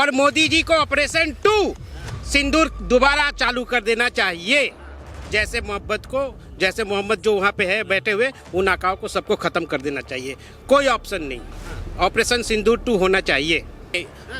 और मोदी जी को ऑपरेशन 2 सिंदूर दोबारा चालू कर देना चाहिए। जैसे मोहम्मद जो वहाँ पे है बैठे हुए, उन आकाओं को सबको ख़त्म कर देना चाहिए। कोई ऑप्शन नहीं, ऑपरेशन सिंदूर 2 होना चाहिए।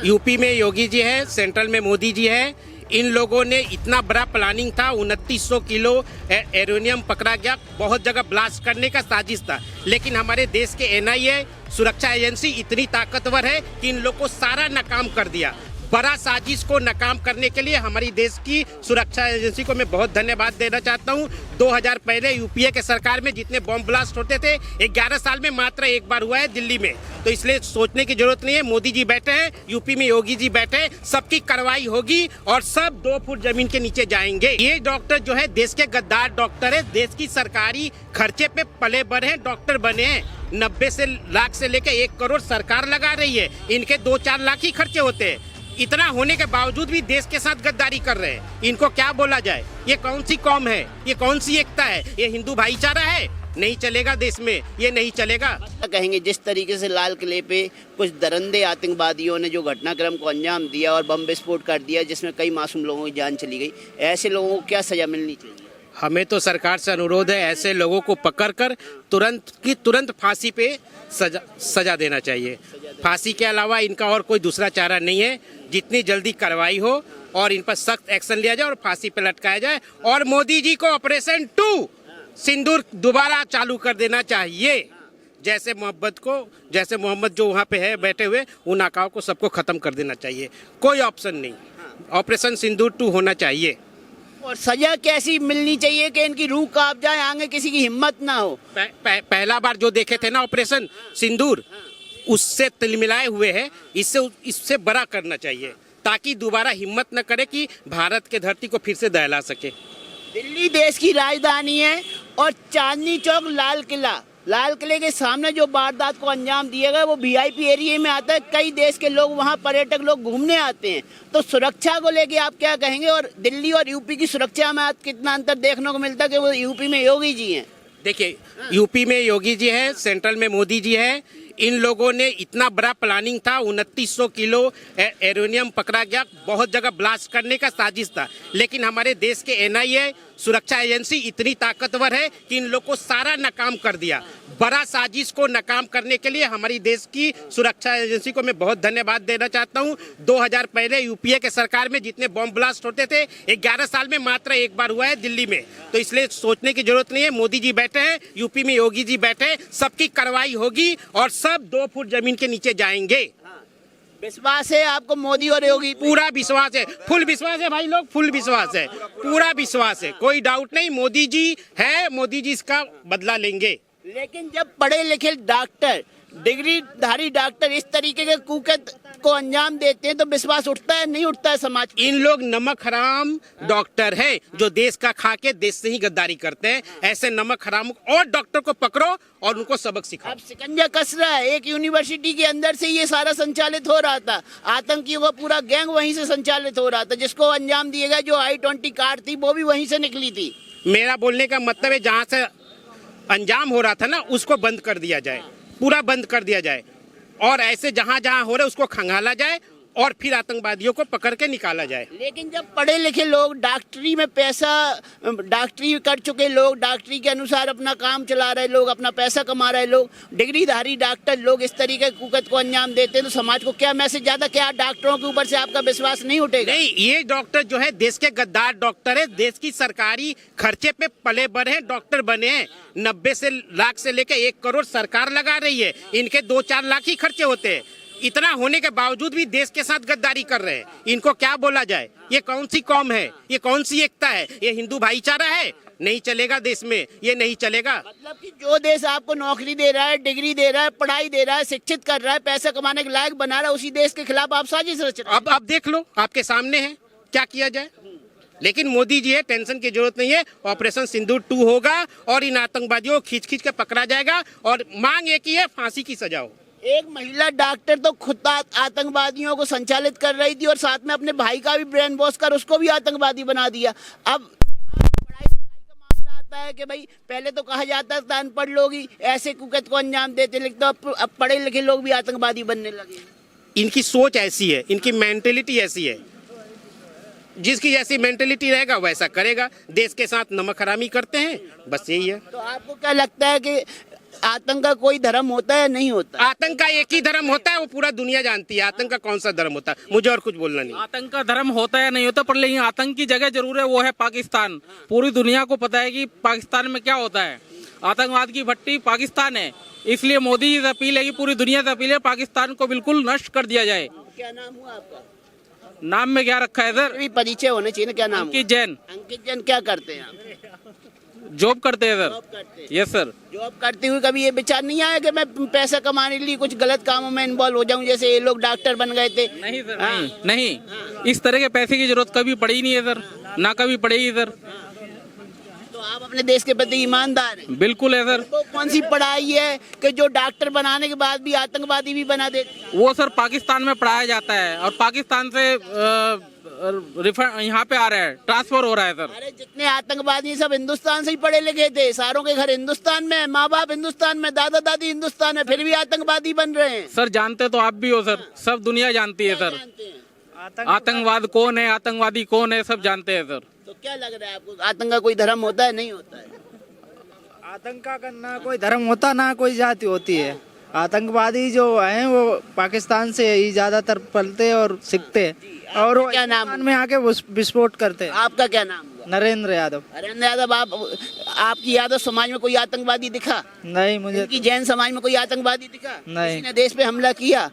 यूपी में योगी जी है, सेंट्रल में मोदी जी है। इन लोगों ने इतना बड़ा प्लानिंग था, 2900 किलो यूरेनियम पकड़ा गया, बहुत जगह ब्लास्ट करने का साजिश था। लेकिन हमारे देश के एनआईए सुरक्षा एजेंसी इतनी ताकतवर है कि इन लोग को सारा नाकाम कर दिया। बड़ा साजिश को नाकाम करने के लिए हमारी देश की सुरक्षा एजेंसी को मैं बहुत धन्यवाद देना चाहता हूं। 2000 पहले यूपीए के सरकार में जितने बॉम्ब ब्लास्ट होते थे, 11 साल में मात्र एक बार हुआ है दिल्ली में। तो इसलिए सोचने की जरूरत नहीं है। मोदी जी बैठे हैं, यूपी में योगी जी बैठे हैं, सबकी कार्रवाई होगी और सब 2 फुट जमीन के नीचे जाएंगे। ये डॉक्टर जो है देश के गद्दार डॉक्टर है, देश की सरकारी खर्चे पे पले बढ़े डॉक्टर बने हैं। 90 लाख से लेकर 1 करोड़ सरकार लगा रही है, इनके 2-4 लाख ही खर्चे होते हैं। इतना होने के बावजूद भी देश के साथ गद्दारी कर रहे हैं। इनको क्या बोला जाए? ये कौन सी कौम है? ये कौन सी एकता है? ये हिंदू भाईचारा है? नहीं चलेगा देश में, ये नहीं चलेगा। कहेंगे जिस तरीके से लाल किले पे कुछ दरंदे आतंकवादियों ने जो घटनाक्रम को अंजाम दिया और बम विस्फोट कर दिया, जिसमें कई मासूम लोगों की जान चली गई, ऐसे लोगों को क्या सजा मिलनी चाहिए? हमें तो सरकार से अनुरोध है, ऐसे लोगों को पकड़कर तुरंत फांसी पे सजा देना चाहिए। फांसी के अलावा इनका और कोई दूसरा चारा नहीं है। जितनी जल्दी कार्रवाई हो और इन पर सख्त एक्शन लिया जाए और फांसी पे लटकाया जाए। और मोदी जी को ऑपरेशन 2 सिंदूर दोबारा चालू कर देना चाहिए। जैसे मोहम्मद जो वहाँ पे है बैठे हुए, उन आकाओं को सबको ख़त्म कर देना चाहिए। कोई ऑप्शन नहीं, ऑपरेशन सिंदूर 2 होना चाहिए। और सजा कैसी मिलनी चाहिए कि इनकी रूह कांप जाए, आगे किसी की हिम्मत ना हो? पहला बार जो देखे थे ना ऑपरेशन सिंदूर, उससे तिलमिलाए हुए हैं। इससे बड़ा करना चाहिए ताकि दोबारा हिम्मत न करे कि भारत के धरती को फिर से दहला सके। दिल्ली देश की राजधानी है और चांदनी चौक लाल किले के सामने जो वारदात को अंजाम दिया गया वो वीआईपी एरिया में आता है। कई देश के लोग वहाँ, पर्यटक लोग घूमने आते हैं। तो सुरक्षा को लेके आप क्या कहेंगे? और दिल्ली और यूपी की सुरक्षा में आप कितना अंतर देखने को मिलता है कि वो यूपी में योगी जी हैं? देखिए, यूपी में योगी जी है, सेंट्रल में मोदी जी है। इन लोगों ने इतना बड़ा प्लानिंग था, 2900 किलो यूरेनियम पकड़ा गया, बहुत जगह ब्लास्ट करने का साजिश था। लेकिन हमारे देश के एनआईए सुरक्षा एजेंसी इतनी ताकतवर है कि इन लोग को सारा नाकाम कर दिया। बड़ा साजिश को नाकाम करने के लिए हमारी देश की सुरक्षा एजेंसी को मैं बहुत धन्यवाद देना चाहता हूं। 2000 पहले यूपीए के सरकार में जितने बॉम्ब ब्लास्ट होते थे, 11 साल में मात्र एक बार हुआ है दिल्ली में। तो इसलिए सोचने की जरूरत नहीं है। मोदी जी बैठे हैं, यूपी में योगी जी बैठे हैं, सबकी कार्रवाई होगी और सब 2 फुट जमीन के नीचे जाएंगे। विश्वास है आपको मोदी और योगी? पूरा विश्वास है, फुल विश्वास है भाई लोग, फुल विश्वास है, पूरा विश्वास है, कोई डाउट नहीं। मोदी जी है, मोदी जी इसका बदला लेंगे। लेकिन जब पढ़े लिखे डॉक्टर, डिग्रीधारी डॉक्टर इस तरीके के कुकृत्य को अंजाम देते हैं तो विश्वास उठता है, नहीं उठता है समाज? इन लोग नमक हराम डॉक्टर हैं जो देश का खा के देश से ही गद्दारी करते हैं। ऐसे नमक हराम और डॉक्टर को पकड़ो और उनको सबक सिखाओ। अब शिकंजा कस रहा है। एक यूनिवर्सिटी के अंदर से ये सारा संचालित हो रहा था, आतंकियों का पूरा गैंग वहीं से संचालित हो रहा था, जिसको अंजाम दिए गए। जो I-20 कार थी वो भी वहीं से निकली थी। मेरा बोलने का मतलब है, जहाँ से अंजाम हो रहा था ना, उसको बंद कर दिया जाए, पूरा बंद कर दिया जाए। और ऐसे जहाँ जहाँ हो रहा है उसको खंगाला जाए और फिर आतंकवादियों को पकड़ के निकाला जाए। लेकिन जब पढ़े लिखे लोग, डॉक्टरी में पैसा, डॉक्टरी कर चुके लोग, डॉक्टरी के अनुसार अपना काम चला रहे लोग, अपना पैसा कमा रहे लोग, डिग्रीधारी डॉक्टर लोग इस तरीके के कुकृत्य को अंजाम देते हैं तो समाज को क्या मैसेज जाता? क्या डॉक्टरों के ऊपर से आपका विश्वास नहीं उठेगा? नहीं, ये डॉक्टर जो है देश के गद्दार डॉक्टर है, देश की सरकारी खर्चे पे पले बढ़े हैं, डॉक्टर बने हैं। 90 लाख से लेकर 1 करोड़ सरकार लगा रही है, इनके 2-4 लाख ही खर्चे होते हैं। इतना होने के बावजूद भी देश के साथ गद्दारी कर रहे हैं। इनको क्या बोला जाए? ये कौन सी कौम है? ये कौन सी एकता है? ये हिंदू भाईचारा है? नहीं चलेगा देश में, ये नहीं चलेगा। मतलब कि जो देश आपको नौकरी दे रहा है, डिग्री दे रहा है, पढ़ाई दे रहा है, शिक्षित कर रहा है, पैसा कमाने के लायक बना रहा है, उसी देश के खिलाफ आप साजिश रच रहे हैं। अब देख लो, आपके सामने है, क्या किया जाए। लेकिन मोदी जी है, टेंशन की जरूरत नहीं है। ऑपरेशन सिंदूर 2 होगा और इन आतंकवादियों को खींच के पकड़ा जाएगा और मांग एक ही है, फांसी की सजा हो। एक महिला डॉक्टर तो खुद आतंकवादियों को संचालित कर रही थी और साथ में अपने भाई का भी ब्रेन वॉश कर उसको भी आतंकवादी बना दिया। अब पढ़ाई का मामला आता है कि भाई पहले तो कहा जाता था अनपढ़ लोग ही ऐसे कुकृत्य को अंजाम देते, लेकिन तो अब पढ़े लिखे लोग भी आतंकवादी बनने लगे। इनकी सोच ऐसी है, इनकी मेंटेलिटी ऐसी है। जिसकी जैसी मेंटेलिटी रहेगा वैसा करेगा। देश के साथ नमक हरामी करते हैं, बस यही है। तो आपको क्या लगता है कि आतंक का कोई धर्म होता है नहीं होता? आतंक का एक ही धर्म होता है, वो पूरा दुनिया जानती है। आतंक का कौन सा धर्म होता है, मुझे और कुछ बोलना नहीं। आतंक का धर्म होता है नहीं होता, पर लेकिन आतंक की जगह जरूर है, वो है पाकिस्तान। पूरी दुनिया को पता है कि पाकिस्तान में क्या होता है। आतंकवाद की भट्टी पाकिस्तान है, इसलिए मोदी जी से अपील है कि पूरी दुनिया से अपील है पाकिस्तान को बिल्कुल नष्ट कर दिया जाए। क्या नाम हुआ आपका? नाम में क्या रखा है सर? भी परिचय होना चाहिए ना, क्या नाम? अंकित जैन। अंकित जैन क्या करते हैं आप? जॉब करते हैं जॉब सर। करते हैं। Yes sir. जॉब करते हुए कभी ये विचार नहीं आया कि मैं पैसा कमाने के लिए कुछ गलत कामों में इन्वॉल्व हो जाऊं, जैसे ये लोग डॉक्टर बन गए थे? नहीं सर, हाँ। नहीं, इस तरह के पैसे की जरूरत कभी पड़ी नहीं है सर, ना कभी पड़ेगी सर। तो आप अपने देश के प्रति ईमानदार हैं? बिल्कुल है सर। तो कौन सी पढ़ाई है कि जो डॉक्टर बनाने के बाद भी आतंकवादी भी बना देते? वो सर पाकिस्तान में पढ़ाया जाता है और पाकिस्तान से यहाँ पे आ रहा है, ट्रांसफर हो रहा है सर। अरे जितने आतंकवादी सब हिंदुस्तान से ही पढ़े लिखे थे, सारों के घर हिंदुस्तान में, माँ बाप हिंदुस्तान में, दादा दादी हिंदुस्तान में, फिर भी आतंकवादी बन रहे हैं। सर जानते तो आप भी हो सर, सब दुनिया जानती है सर। जानते हैं। आतंकवाद कौन है, आतंकवादी कौन है, सब जानते हैं सर। तो क्या लग रहा है आपको, आतंक का कोई धर्म होता है नहीं होता है? आतंक का ना कोई धर्म होता ना कोई जाति होती है। आतंकवादी जो हैं वो पाकिस्तान से ही ज्यादातर पलते और सीखते हैं और वो क्या नाम हिंदुस्तान में आके विस्फोट करते हैं। आपका क्या नाम हुआ? नरेंद्र यादव। नरेंद्र यादव। आपकी यादव समाज में कोई आतंकवादी दिखा? नहीं, मुझे इनकी जैन समाज में कोई आतंकवादी दिखा? नहीं। किसी ने देश पे हमला किया?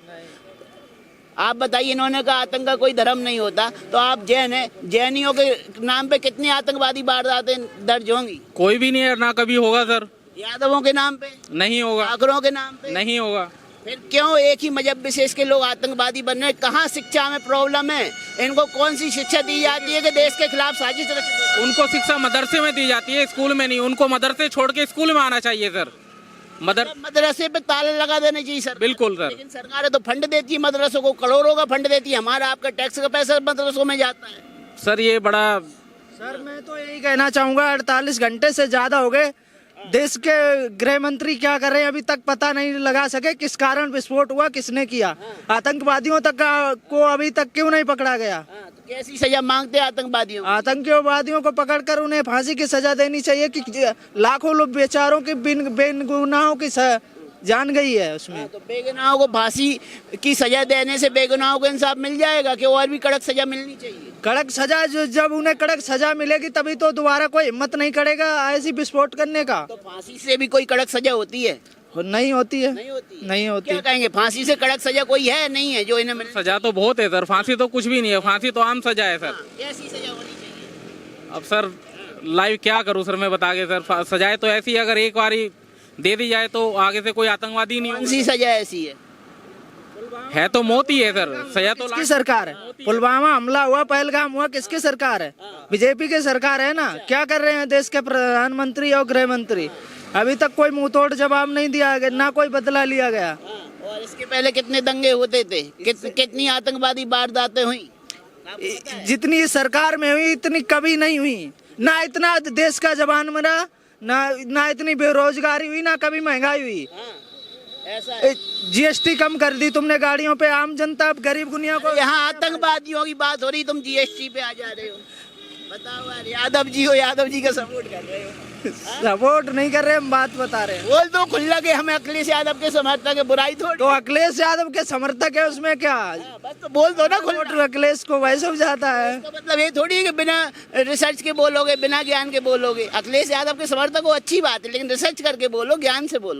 आप बताइए, इन्होंने कहा आतंक का कोई धर्म नहीं होता, तो आप जैन हैं, जैनियों के नाम पे कितनी आतंकवादी वारदातें दर्ज होंगी? कोई भी नहीं है, ना कभी होगा सर। यादवों के नाम पे? नहीं होगा। ठाकरों के नाम पे? नहीं होगा। फिर क्यों एक ही मजहब विशेष के लोग आतंकवादी बन रहे हैं? कहाँ शिक्षा में प्रॉब्लम है? इनको कौन सी शिक्षा दी जाती है कि देश के खिलाफ साजिश रची? उनको शिक्षा मदरसे में दी जाती है, स्कूल में नहीं। उनको मदरसे छोड़ के स्कूल में आना चाहिए सर। मदरसे पे ताले लगा देने चाहिए सर। बिल्कुल सर। लेकिन सरकार तो फंड देती है मदरसों को, करोड़ों का फंड देती है। हमारा आपका टैक्स का पैसा मदरसों में जाता है। सर ये बड़ा सर मैं तो यही कहना चाहूंगा, 48 घंटे से ज्यादा हो गए, देश के गृह मंत्री क्या कर रहे हैं अभी तक पता नहीं लगा सके किस कारण विस्फोट हुआ, किसने किया। आतंकवादियों तक को अभी तक क्यों नहीं पकड़ा गया? तो कैसी सजा मांगते हैं आतंकवादियों को? आतंकवादियों को पकड़कर उन्हें फांसी की सजा देनी चाहिए कि लाखों लोग बेचारों की बिन गुनाहों की जान गई है उसमें। तो बेगुनाहों को फांसी की सजा देने से बेगुनाहों को इंसाफ मिल जाएगा कि और भी कड़क सजा मिलनी चाहिए? कड़क सजा जब उन्हें कड़क सजा मिलेगी तभी तो दोबारा कोई हिम्मत नहीं करेगा ऐसी विस्फोट करने का। तो फांसी से भी कोई कड़क सजा होती है? नहीं होती है। नहीं होती। नहीं होती। क्या कहेंगे, फांसी से कड़क सजा कोई है नहीं है जो इन्हें मिले? सजा तो बहुत है सर, फांसी तो कुछ भी नहीं है, फांसी तो आम सजा है सर। कैसी सजा होनी चाहिए? अब सर लाइव क्या करूं सर मैं, बता के सर। सजाए तो ऐसी है, अगर एक बारी दे दी जाए तो आगे से कोई आतंकवादी नहीं कौन सी सजा ऐसी है तो मौत ही है सर। सजा तो किसकी सरकार है? पुलवामा हमला हुआ, पहलगाम हुआ, किसकी सरकार है? बीजेपी की सरकार है ना। क्या कर रहे हैं देश के प्रधानमंत्री और गृह मंत्री? अभी तक कोई मुंह तोड़ जवाब नहीं दिया गया, ना कोई बदला लिया गया। और इसके पहले कितने दंगे होते थे, कितनी आतंकवादी वारदातें हुई? जितनी इस सरकार में हुई इतनी कभी नहीं हुई। ना इतना देश का जवान मरा, ना इतनी बेरोजगारी हुई, ना कभी महंगाई हुई। ऐसा है। जीएसटी कम कर दी तुमने गाड़ियों पे, आम जनता गरीब दुनिया को। यहाँ आतंकवादियों की बात हो रही, तुम जीएसटी पे आ जा रहे हो। बताओ यार, यादव जी हो, यादव जी का सपोर्ट कर रहे हो? सपोर्ट नहीं कर रहे, हम बात बता रहे हैं। बोल दो खुल्ला के हम अखिलेश यादव के समर्थक है, बुराई थोड़ी। तो अखिलेश यादव के समर्थक है, उसमें क्या? बस तो बोल दो ना खुल्ला। वोट अखिलेश को वैसे हो जाता है। तो मतलब ये थोड़ी है कि बिना रिसर्च के बोलोगे, बिना ज्ञान के बोलोगे। अखिलेश यादव के समर्थक हो, अच्छी बात है, लेकिन रिसर्च करके बोलो, ज्ञान से बोलो।